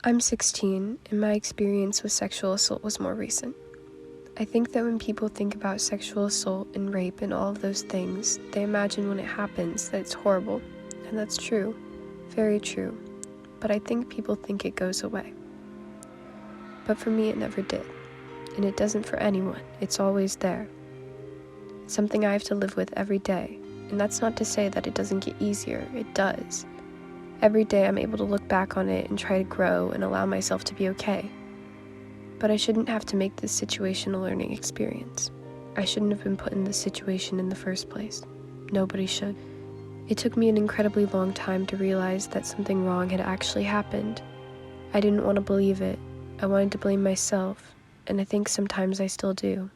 I'm 16, and my experience with sexual assault was more recent. I think that when people think about sexual assault and rape and all of those things, they imagine when it happens that it's horrible, and that's true, very true, but I think people think it goes away. But for me, it never did, and it doesn't for anyone. It's always there. It's something I have to live with every day, and that's not to say that it doesn't get easier. It does. Every day I'm able to look back on it and try to grow and allow myself to be okay. But I shouldn't have to make this situation a learning experience. I shouldn't have been put in this situation in the first place. Nobody should. It took me an incredibly long time to realize that something wrong had actually happened. I didn't want to believe it. I wanted to blame myself, and I think sometimes I still do.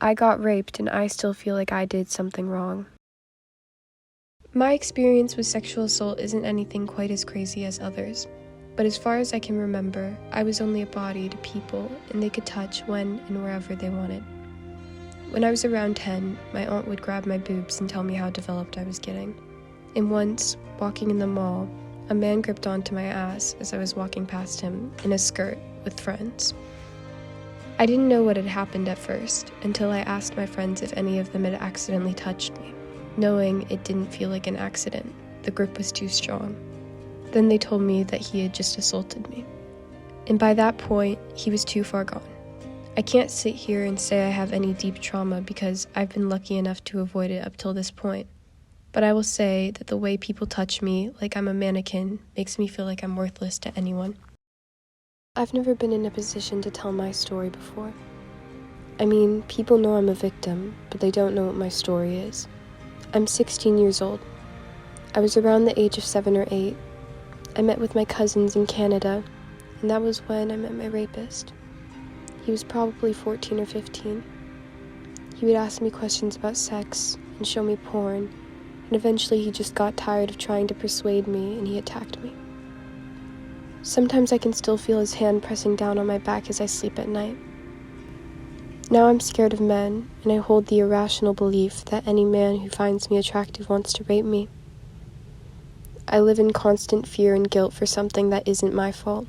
I got raped, and I still feel like I did something wrong. My experience with sexual assault isn't anything quite as crazy as others, but as far as I can remember, I was only a body to people, and they could touch when and wherever they wanted. When I was around 10, my aunt would grab my boobs and tell me how developed I was getting. And once, walking in the mall, a man gripped onto my ass as I was walking past him in a skirt with friends. I didn't know what had happened at first until I asked my friends if any of them had accidentally touched me. Knowing it didn't feel like an accident, the grip was too strong. Then they told me that he had just assaulted me. And by that point, he was too far gone. I can't sit here and say I have any deep trauma because I've been lucky enough to avoid it up till this point. But I will say that the way people touch me like I'm a mannequin makes me feel like I'm worthless to anyone. I've never been in a position to tell my story before. I mean, people know I'm a victim, but they don't know what my story is. I'm 16 years old. I was around the age of 7 or 8. I met with my cousins in Canada, and that was when I met my rapist. He was probably 14 or 15. He would ask me questions about sex and show me porn, and eventually he just got tired of trying to persuade me and he attacked me. Sometimes I can still feel his hand pressing down on my back as I sleep at night. Now I'm scared of men, and I hold the irrational belief that any man who finds me attractive wants to rape me. I live in constant fear and guilt for something that isn't my fault.